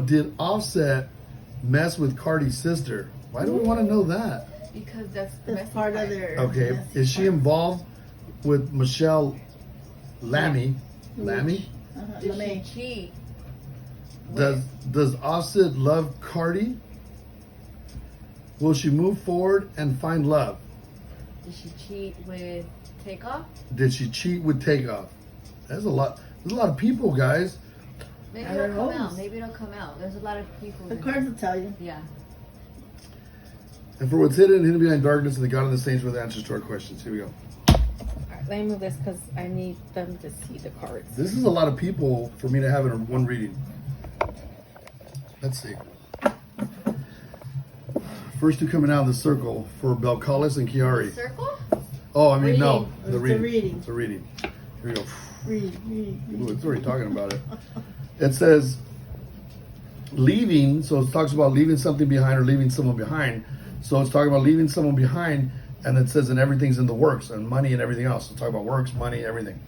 did Offset mess with Cardi's sister? Why do we want to know that? Because that's part of their. Okay, is she involved with Michelle Lammy? Lammy? Did she cheat? Does Offset love Cardi? Will she move forward and find love? Did she cheat with Takeoff? Did she cheat with Takeoff? There's a lot of people, guys. Maybe it'll come out. Maybe it'll come out. There's a lot of people. The cards will tell you. Yeah. And for what's hidden behind darkness, and the God and the saints were the answers to our questions. Here we go. All right, let me move this because I need them to see the cards. This is a lot of people for me to have in one reading. Let's see. First two coming out of the circle for Belcalis and Chiari. The circle? Oh, I mean, no. The It's a reading. reading. It's a reading. Here we go. Read. Ooh, it's already talking about it. It says leaving, so it talks about leaving something behind or leaving someone behind. So it's talking about leaving someone behind, and it says and everything's in the works, and money and everything else. So it's talking about works, money, everything.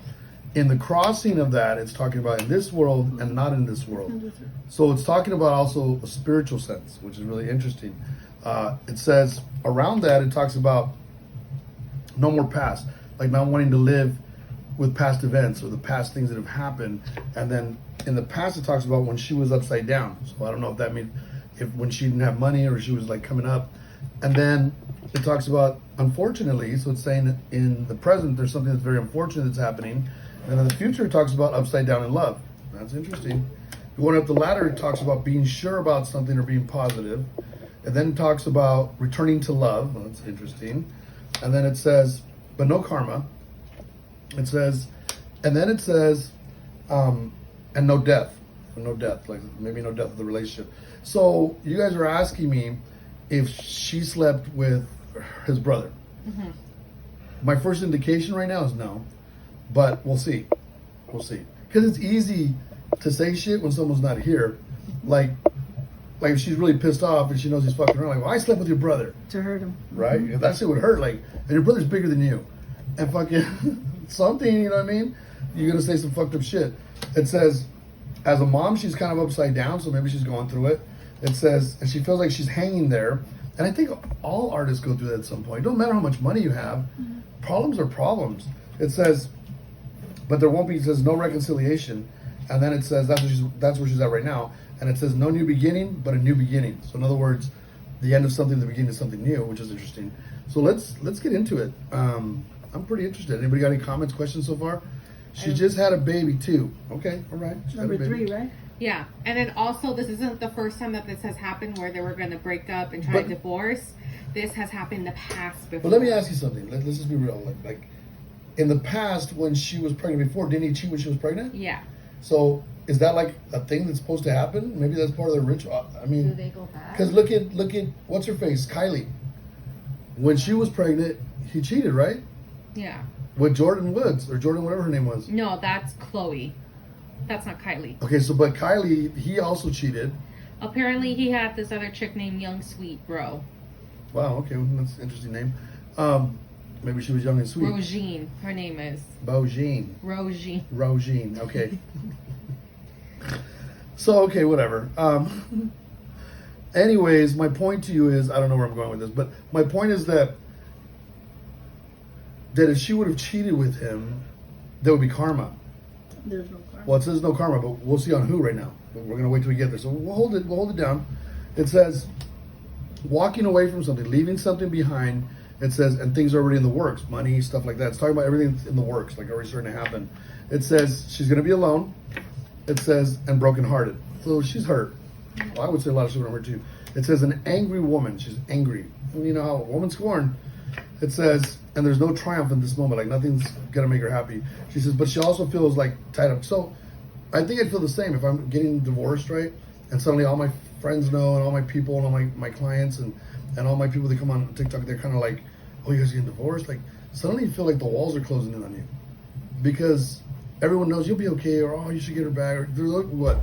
In the crossing of that, it's talking about in this world and not in this world. So it's talking about also a spiritual sense, which is really interesting. It says around that, it talks about no more past, like not wanting to live with past events or the past things that have happened. And then in the past, it talks about when she was upside down. So I don't know if that means if when she didn't have money or she was like coming up. And then it talks about unfortunately, so it's saying that in the present, there's something that's very unfortunate that's happening. And in the future, it talks about upside down in love. That's interesting. Going up the ladder, it talks about being sure about something or being positive. And then it talks about returning to love. Well, that's interesting. And then it says, but no karma. It says, and then it says, and no death. No death, like maybe no death of the relationship. So you guys are asking me if she slept with his brother. Mm-hmm. My first indication right now is no, but we'll see. We'll see. Because it's easy to say shit when someone's not here. Like if she's really pissed off and she knows he's fucking around, like, well, I slept with your brother. To hurt him. Right? Mm-hmm. If that shit would hurt, like, and your brother's bigger than you. And fucking something, you know what I mean? You're going to say some fucked up shit. It says, as a mom, she's kind of upside down, so maybe she's going through it. It says, and she feels like she's hanging there. And I think all artists go through that at some point. It don't matter how much money you have. Mm-hmm. Problems are problems. It says, but there won't be, it says no reconciliation. And then it says, that's where she's at right now. And it says no new beginning, but a new beginning. So in other words, the end of something, the beginning of something new, which is interesting. So let's get into it. I'm pretty interested. Anybody got any comments, questions so far? She just had a baby too. Okay, all right. Number 3, right? Yeah, and then also this isn't the first time that this has happened where they were going to break up and try to divorce. This has happened in the past before. But let me ask you something. Let's just be real. Like in the past, when she was pregnant before, didn't he cheat when she was pregnant? Yeah. So is that like a thing that's supposed to happen? Maybe that's part of the ritual. I mean, do they go back? Because look at what's her face, Kylie. When she was pregnant, he cheated, right? Yeah. With Jordan Woods or Jordan, whatever her name was. No, that's Chloe. That's not Kylie. Okay, so but Kylie, he also cheated. Apparently, he had this other chick named Young Sweet Bro. Wow. Okay, well, that's an interesting name. Maybe she was young and sweet. Rogine, her name is. Bogine. Rogine. Okay. So okay, whatever. Anyways, my point to you is, I don't know where I'm going with this, but my point is that if she would have cheated with him, there would be karma. There's no karma. Well, it says no karma, but we'll see on who right now. We're gonna wait till we get there. So we'll hold it down. It says walking away from something, leaving something behind. It says, and things are already in the works, money, stuff like that. It's talking about everything in the works, like already starting to happen. It says she's gonna be alone. It says, and brokenhearted. So she's hurt. Well, I would say a lot of shit on her too. It says an angry woman. She's angry. You know how a woman's scorned. It says, and there's no triumph in this moment. Like nothing's gonna make her happy. She says, but she also feels like tied up. So I think I'd feel the same if I'm getting divorced, right? And suddenly all my friends know, and all my people, and all my clients, and all my people that come on TikTok, they're kind of like, oh, you guys getting divorced? Like suddenly you feel like the walls are closing in on you because everyone knows you'll be okay, or oh, you should get her back, or they're like, what?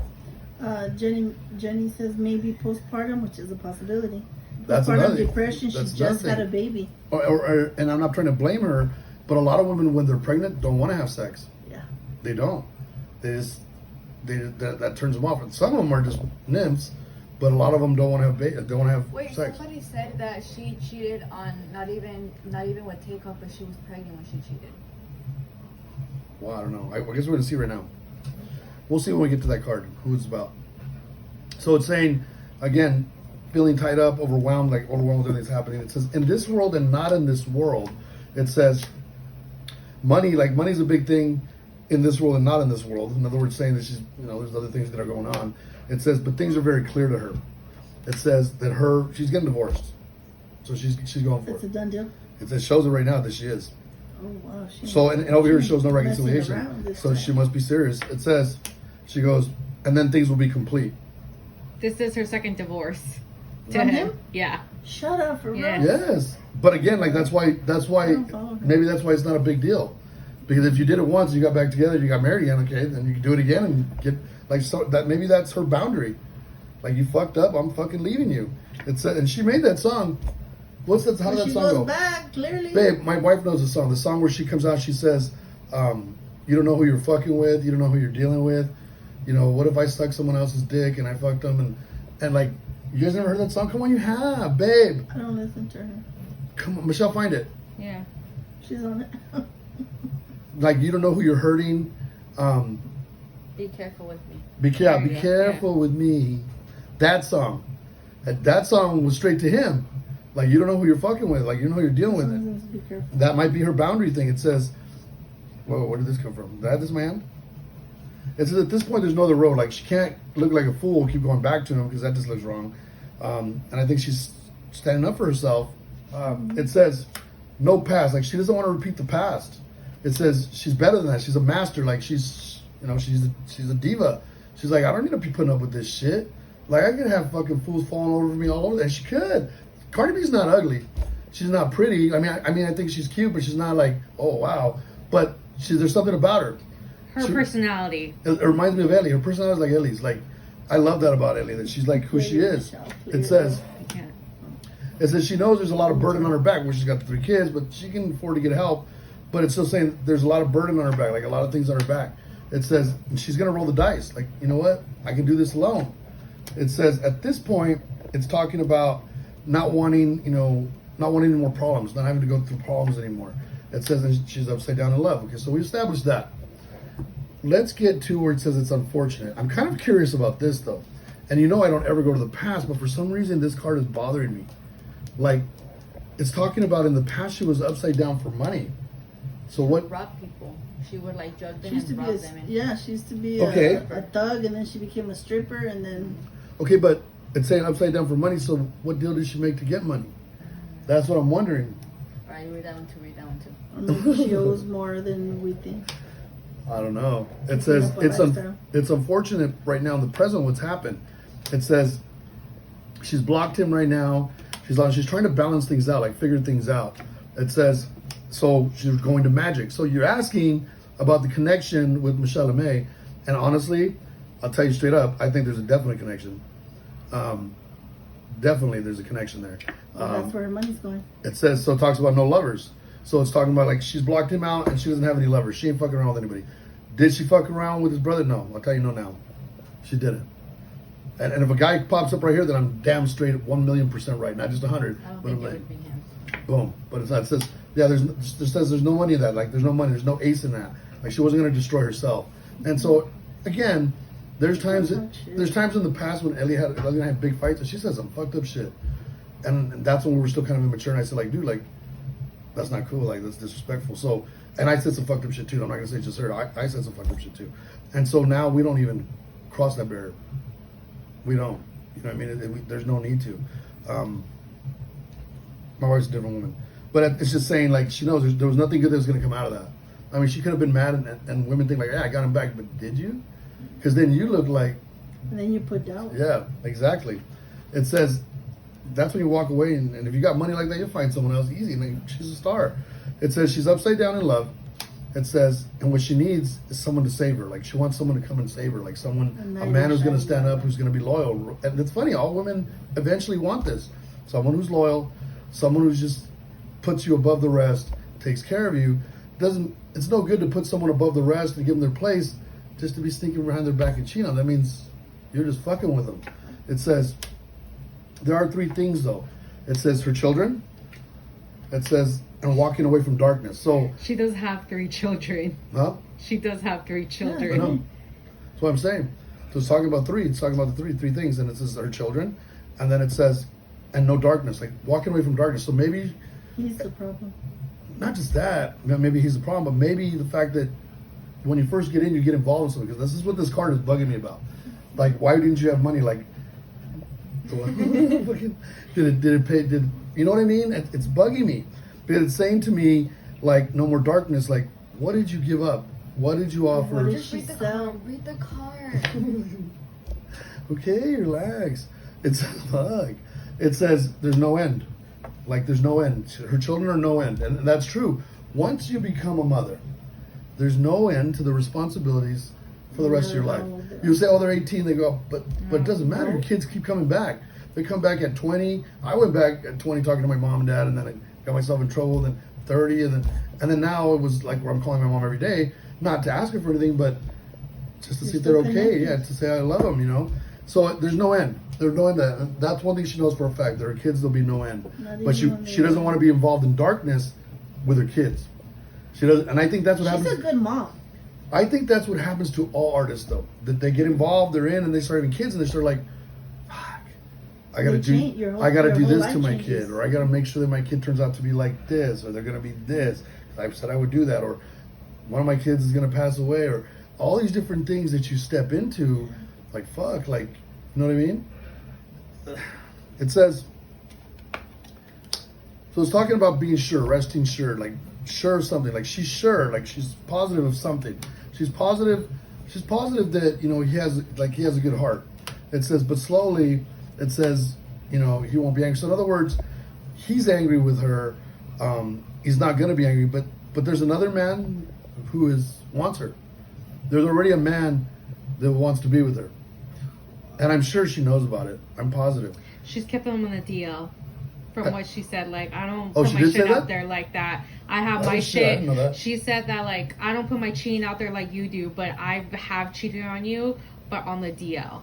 Jenny says maybe postpartum, which is a possibility. That's Postpartum another depression. She just had a baby. Or and I'm not trying to blame her, but a lot of women when they're pregnant don't want to have sex. Yeah. They don't. They just that turns them off. And some of them are just nymphs, but a lot of them don't want to have don't want to have Wait, sex. somebody said that she cheated on not even with takeoff, but she was pregnant when she cheated. Well, I don't know. I guess we're gonna see right now. We'll see when we get to that card. Who it's about. So it's saying again, feeling tied up, overwhelmed with everything's happening. It says in this world and not in this world. It says money's a big thing in this world and not in this world. In other words, saying that she's, there's other things that are going on. It says, but things are very clear to her. It says that she's getting divorced, so she's going for It's a it. done deal. It shows it right now that she is. Oh wow. So and over here it shows no messing reconciliation. around this So time. she must be serious. It says, she goes, and then things will be complete. This is her second divorce. To From him? him? Yeah. Shut up for Yeah. real. Yes, but again, like that's why don't follow her. maybe that's why it's not a big deal. Because if you did it once, you got back together, you got married again, okay, then you can do it again and get maybe that's her boundary. Like you fucked up, I'm fucking leaving you. And she made that song. What's that? How When does that she song goes go? back, clearly. Babe, my wife knows the song. The song where she comes out, she says, "You don't know who you're fucking with. You don't know who you're dealing with. What if I suck someone else's dick and I fucked them and like." You guys never heard that song? Come on, you have, babe. I don't listen to her. Come on, Michelle, find it. Yeah. She's on it. Like you don't know who you're hurting. Be careful with me. Be There you go, careful with me. That song. That song was straight to him. Like you don't know who you're fucking with. Like you don't know who you're dealing with it. Sometimes be careful. That might be her boundary thing. It says, whoa, where did this come from? That this man? It says at this point there's no other road. Like she can't look like a fool, keep going back to him because that just looks wrong. And I think she's standing up for herself. It says no past. Like she doesn't want to repeat the past. It says she's better than that. She's a master. Like she's a diva. She's like, I don't need to be putting up with this shit. Like I could have fucking fools falling over me all over, and she could. Cardi B's not ugly. She's not pretty. I mean, I think she's cute, but she's not like, oh wow. But there's something about her. Her personality. It reminds me of Ellie. Her personality is like Ellie's. Like I love that about Ellie. That she's like who she is. It says. Yeah. It says she knows there's a lot of burden on her back. Well, she's got the 3 kids, but she can afford to get help. But it's still saying there's a lot of burden on her back, like a lot of things on her back. It says she's gonna roll the dice. Like, you know what? I can do this alone. It says at this point, it's talking about not wanting any more problems, not having to go through problems anymore. It says that she's upside down in love. Okay, so we established that. Let's get to where it says it's unfortunate. I'm kind of curious about this though. And I don't ever go to the past, but for some reason this card is bothering me. Like, it's talking about in the past she was upside down for money. So what? Rob people. She would like drug She them used to and be rob them. she used to be Okay. a thug, and then she became a stripper, and then Okay, but it's saying upside down for money, so what deal did she make to get money? That's what I'm wondering. All right, read that one too. Read that one too. or maybe she owes more than we think. I don't know. It Keeping says up with lifestyle. it's unfortunate right now in the present what's happened. It says she's blocked him right now. She's trying to balance things out, like figure things out. It says so she's going to magic. So you're asking about the connection with Michelle LeMay, and honestly, I'll tell you straight up, I think there's a definite connection. Definitely, there's a connection there. Well, that's where her money's going. It says, so it talks about no lovers. So it's talking about like she's blocked him out and she doesn't have any lovers. She ain't fucking around with anybody. Did she fuck around with his brother? No. I'll tell you no now. She didn't. And if a guy pops up right here, then I'm damn straight at 1,000,000% right. Not just 100. I don't But think I'm it like, would be him. boom. But it's not. It says, yeah, there's no money in that. Like there's no money. There's no ace in that. Like she wasn't going to destroy herself. And so, again, there's times in the past when Ellie and I had big fights and she said some fucked up shit. And that's when we were still kind of immature. And I said, like, dude, like, that's not cool. Like, that's disrespectful. So, and I said some fucked up shit too. I'm not going to say just her. I said some fucked up shit too. And so now we don't even cross that barrier. We don't. You know what I mean? There's no need to. My wife's a different woman. But it's just saying, like, she knows there was nothing good that was going to come out of that. I mean, she could have been mad and women think, like, yeah, I got him back. But did you? Because then you look like, And then you put doubt. yeah, exactly. It says, that's when you walk away, and if you got money like that, you'll find someone else easy. And then she's a star. It says she's upside down in love. It says, and what she needs is someone to save her. Like she wants someone to come and save her. Like someone, a man who's going to stand up, who's going to be loyal. And it's funny, all women eventually want this. Someone who's loyal, someone who's just puts you above the rest, takes care of you. It's no good to put someone above the rest and give them their place just to be sneaking behind their back and cheating on them. That means you're just fucking with them. It says, there are three things though. It says her children. It says, and walking away from darkness. So She does have 3 children. huh? She does have 3 I children. know. That's what I'm saying. So it's talking about three. It's talking about the three things, and it says her children, and then it says, and no darkness, like walking away from darkness. So maybe He's the problem. not just that. Maybe he's the problem, but maybe the fact that when you first get in, you get involved in something. Because this is what this card is bugging me about. Like, why didn't you have money? Like, did it pay? Did you know what I mean? It's bugging me because it's saying to me like, no more darkness. Like, what did you give up? What did you offer? What did Just she read the sell? card. Read the card. Okay, relax. It's fuck. It says there's no end. Like there's no end. Her children are no end, and that's true. Once you become a mother, there's no end to the responsibilities for the rest of your life. You say, oh, they're 18, they go up, but it doesn't matter. Your kids keep coming back. They come back at 20. I went back at 20 talking to my mom and dad, and then I got myself in trouble. Then 30, and then now it was like where I'm calling my mom every day, not to ask her for anything, but just to see if they're still okay. connected. Yeah, to say I love them, you know. So there's no end. There's no end. That's one thing she knows for a fact. That her kids, there'll be no end. Not But even when she they- doesn't want to be involved in darkness with her kids. She doesn't, and I think that's what She's happens. a good mom. I think that's what happens to all artists, though. That they get involved, they're in, and they start having kids, and they start like, fuck, I gotta They change your whole- I gotta your do whole this life to my changes. kid, or I gotta make sure that my kid turns out to be like this, or they're gonna be this. I said I would do that, or one of my kids is gonna pass away, or all these different things that you step into, like fuck, like, you know what I mean? It says, so it's talking about being sure, resting sure, like sure of something, like she's sure, like she's positive of something. She's positive that, you know, he has a good heart. It says, but slowly, it says, you know, he won't be angry. So in other words, he's angry with her. He's not gonna be angry, but there's another man who wants her. There's already a man that wants to be with her. And I'm sure she knows about it. I'm positive. She's kept them on the DL. From what she said, like, I don't Oh, put she my did shit say out that? there like that. I have Oh, my shit, I shit. didn't know that. She said that, like, I don't put my cheating out there like you do, but I have cheated on you, but on the DL.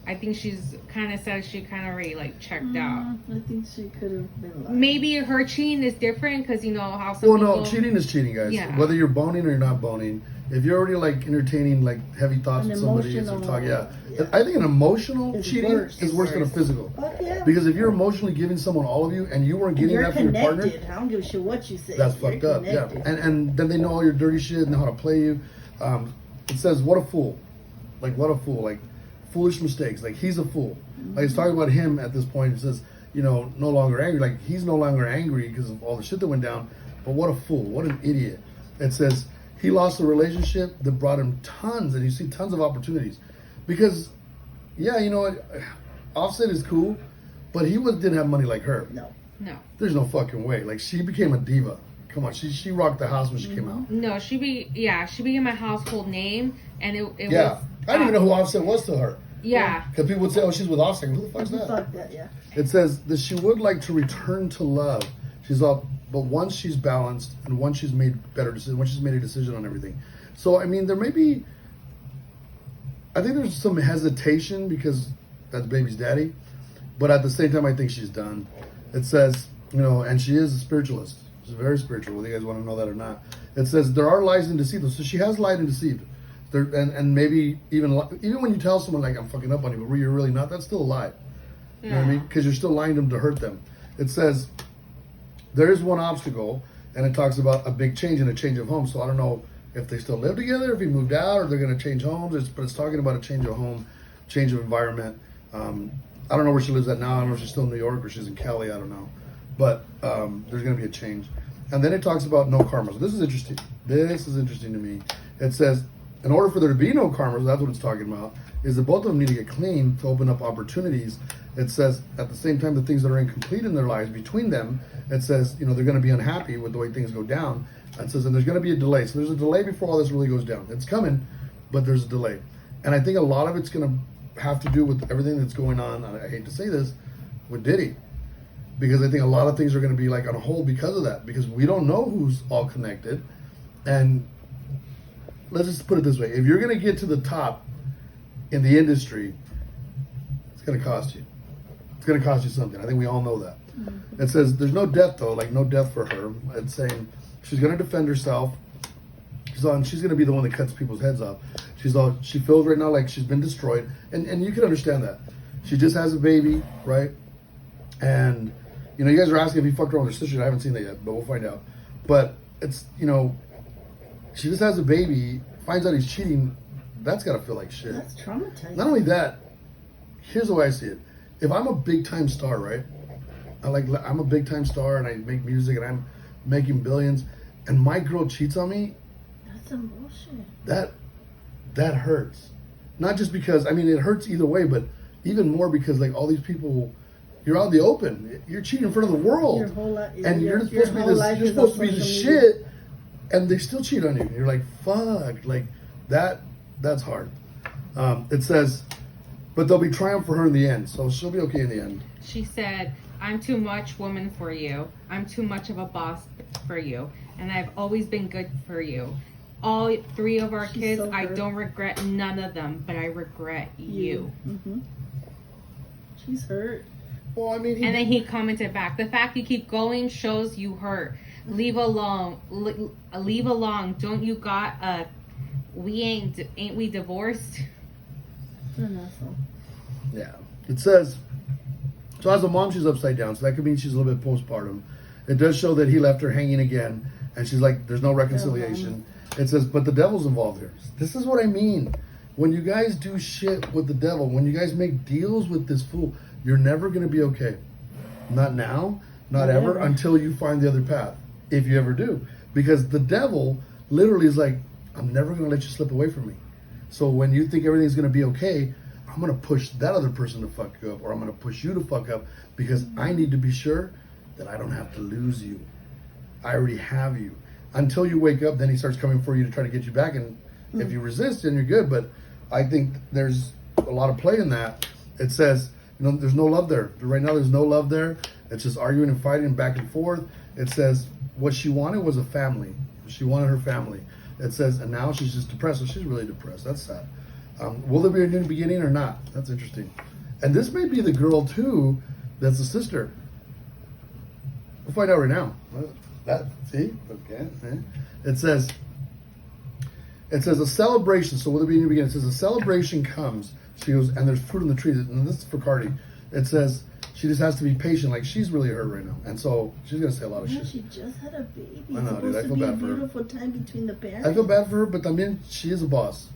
I think she's kind of said she kind of already, like, checked out. I think she could have been lying. Maybe her cheating is different because, you know, how some Well, people... no, cheating is cheating, guys. Yeah. Whether you're boning or you're not boning, if you're already like entertaining like heavy thoughts An with somebody, or emotional- talk, yeah. yeah. I think an emotional It's cheating worse. is worse than a physical. Fuck yeah. Because if you're emotionally giving someone all of you and you weren't And getting you're that from your connected. partner, I don't give a shit what you say. that's You're fucked up. Yeah, connected. and then they know all your dirty shit and know how to play you. It says, "What a fool!" Like what a fool! Like foolish mistakes. Like he's a fool. Like it's talking about him at this point. It says, you know, no longer angry. Like he's no longer angry because of all the shit that went down. But what a fool! What an idiot! It says he lost a relationship that brought him tons, and you see tons of opportunities. Because, yeah, you know what, Offset is cool, but didn't have money like her. No. No. There's no fucking way. Like she became a diva. Come on, she rocked the house when she came out. No, she became my household name, and it Yeah, was... I didn't even know who Offset was to her. Yeah. Because people would say, "Oh, she's with Offset." Who the fuck's that? Fuck that, yeah. It says that she would like to return to love. She's all, but once she's balanced and once she's made better decisions, once she's made a decision on everything. So I mean, there may be. I think there's some hesitation because that's baby's daddy, but at the same time, I think she's done. It says, you know, and she is a spiritualist. She's very spiritual. Whether you guys want to know that or not, it says there are lies and deceit. So she has lied and deceived. There, and maybe even when you tell someone like I'm fucking up on you, but you're really not, that's still a lie. You know what I mean? Because you're still lying to them to hurt them. It says there is one obstacle, and it talks about a big change and a change of home. So I don't know if they still live together, if he moved out, or they're going to change homes. But it's talking about a change of home, change of environment. I don't know where she lives at now. I don't know if she's still in New York or she's in Cali. I don't know. But there's going to be a change. And then it talks about no karma. So this is interesting. This is interesting to me. It says, in order for there to be no karma, that's what it's talking about, is that both of them need to get clean to open up opportunities. It says, at the same time, the things that are incomplete in their lives between them, it says, you know, they're going to be unhappy with the way things go down. It says, and there's going to be a delay. So there's a delay before all this really goes down. It's coming, but there's a delay. And I think a lot of it's going to have to do with everything that's going on, I hate to say this, with Diddy. Because I think a lot of things are going to be like on hold because of that. Because we don't know who's all connected. And let's just put it this way: if you're gonna get to the top in the industry, it's gonna cost you. It's gonna cost you something. I think we all know that. It says there's no death though, like no death for her. It's saying she's gonna defend herself. She's gonna be the one that cuts people's heads off. She feels right now like she's been destroyed, and you can understand that. She just has a baby, right? And you know, you guys are asking if he fucked around with her sister. I haven't seen that yet, but we'll find out. But it's, you know, she just has a baby, finds out he's cheating. That's gotta feel like shit. That's traumatizing. Not only that, here's the way I see it. If I'm a big time star, right? I'm a big time star and I make music and I'm making billions, and my girl cheats on me. That's some bullshit. That hurts. Not just because, I mean, it hurts either way, but even more because like all these people, you're out in the open. You're cheating in front of the world. Your whole life, and you're supposed to be this. You're supposed to be the shit, and they still cheat on you. You're like, fuck, like that. That's hard. It says, but there'll be triumph for her in the end, so she'll be okay in the end. She said, "I'm too much woman for you. I'm too much of a boss for you, and I've always been good for you. All 3 of our kids, so I hurt. don't regret none of them, but I regret you." Mm-hmm. She's hurt. Well, I mean, And then he commented back, "The fact you keep going shows you hurt. Leave alone. Leave alone. Don't you got a? Ain't we divorced?" You're an asshole. yeah. It says, so as a mom, she's upside down, so that could mean she's a little bit postpartum. It does show that he left her hanging again, and she's like, there's no reconciliation. It says, but the devil's involved here. This is what I mean. When you guys do shit with the devil, when you guys make deals with this fool, you're never going to be okay. Not now, not ever, until you find the other path. If you ever do. Because the devil literally is like, I'm never going to let you slip away from me. So when you think everything's going to be okay, I'm going to push that other person to fuck you up, or I'm going to push you to fuck up, because I need to be sure that I don't have to lose you. I already have you. Until you wake up, then he starts coming for you to try to get you back. And if you resist, then you're good. But I think there's a lot of play in that. It says, you know, there's no love there. Right now, there's no love there. It's just arguing and fighting and back and forth. It says what she wanted was a family. She wanted her family. It says, and now she's just depressed. So she's really depressed. That's sad. Will there be a new beginning or not? That's interesting. And this may be the girl, too, that's the sister. We'll find out right now. See? Okay. It says a celebration. So will there be a new beginning? It says a celebration comes. She goes, and there's fruit on the tree. And this is for Cardi. It says she just has to be patient. Like, she's really hurt right now. And so she's going to say a lot of shit. She just had a baby. I know, dude. I feel be bad a for her. beautiful time between the parents. I feel bad for her, but I mean, she is a boss.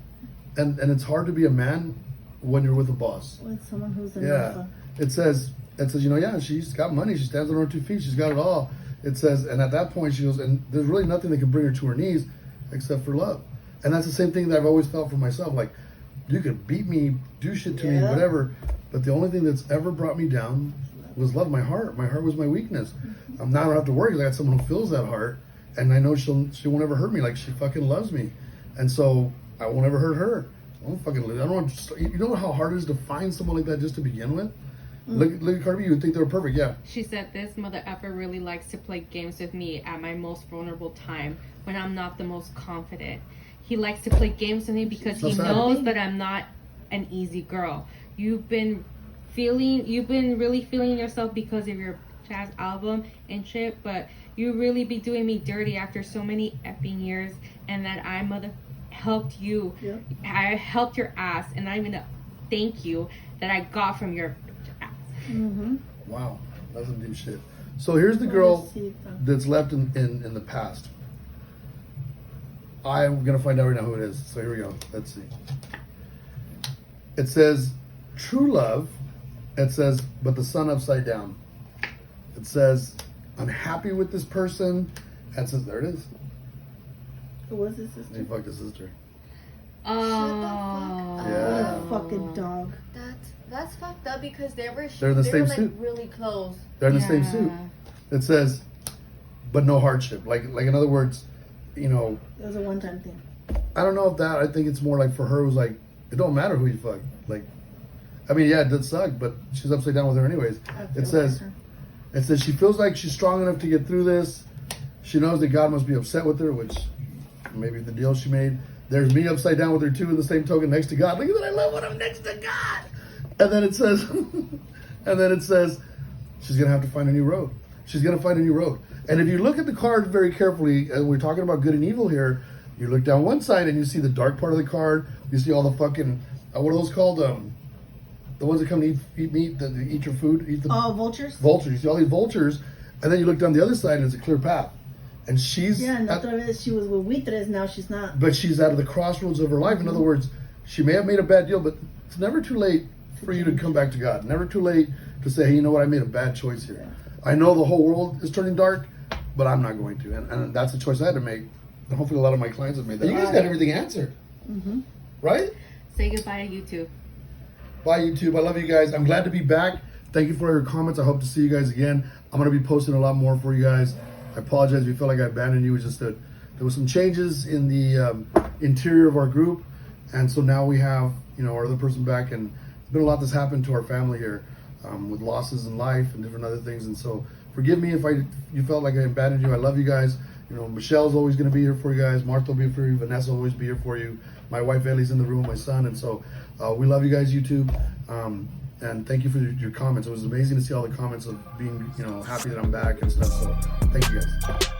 And it's hard to be a man when you're with a boss. With someone who's an Yeah. alpha. It says, you know, yeah, she's got money. She stands on her 2 feet. She's got it all. It says, and at that point she goes, and there's really nothing that can bring her to her knees except for love. And that's the same thing that I've always felt for myself. Like, you could beat me, do shit to me, whatever. But the only thing that's ever brought me down was love. My heart was my weakness. Now I don't have to worry because I got someone who feels that heart. And I know she won't ever hurt me. Like, she fucking loves me. And so I won't ever hurt her. I don't want, you know how hard it is to find someone like that just to begin with? Look at Cardi B. You would think they were perfect, yeah. She said, "This mother effer really likes to play games with me at my most vulnerable time when I'm not the most confident. He likes to play games with me because he knows that I'm not an easy girl. You've been really feeling yourself because of your jazz album and shit, but you really be doing me dirty after so many effing years, and that I helped you. Yeah. I helped your ass, and I'm gonna thank you that I got from your ass." Mm-hmm. Wow, that's some deep shit. So here's the girl that's left in the past. I'm gonna find out right now who it is. So here we go. Let's see. It says true love. It says, but the sun upside down. It says, I'm happy with this person. And it says, there it is. Who was his sister? He fucked his sister. Oh. Yeah. What a fucking dog. That's fucked up because They're in the same like suit. really close. They're in the same suit. It says, but no hardship. Like in other words, you know, It was a one-time thing. I don't know if that. I think it's more like for her, it was like, it don't matter who you fuck. Like, I mean, yeah, it did suck, but she's upside down with her anyways. It says she feels like she's strong enough to get through this. She knows that God must be upset with her, which maybe the deal she made. There's me upside down with her too in the same token next to God. Look at that, I love when I'm next to God. And then it says, she's gonna have to find a new road. She's gonna find a new road. And if you look at the card very carefully, and we're talking about good and evil here, you look down one side and you see the dark part of the card. You see all the fucking, what are those called? The ones that come to eat meat, that eat your food, eat the vultures. Vultures. You see all these vultures, and then you look down the other side and it's a clear path. And she's and otra vez she was with buitres, now she's not. But she's at the crossroads of her life. In other words, she may have made a bad deal, but it's never too late for you to come back to God. Never too late to say, hey, you know what, I made a bad choice here. Yeah. I know the whole world is turning dark, but I'm not going to. And that's the choice I had to make. And hopefully a lot of my clients have made that. You guys got everything answered. Mm-hmm. Right? Say goodbye to YouTube. Bye, YouTube. I love you guys. I'm glad to be back. Thank you for your comments. I hope to see you guys again. I'm going to be posting a lot more for you guys. I apologize if you felt like I abandoned you. It's just that there was some changes in the interior of our group. And so now we have, our other person back. And there's been a lot that's happened to our family here with losses in life and different other things. And so forgive me if you felt like I abandoned you. I love you guys. Michelle's always going to be here for you guys. Martha will be here for you. Vanessa will always be here for you. My wife Ellie's in the room, my son. And so we love you guys, YouTube. And thank you for your comments. It was amazing to see all the comments of being, happy that I'm back and stuff. So thank you guys.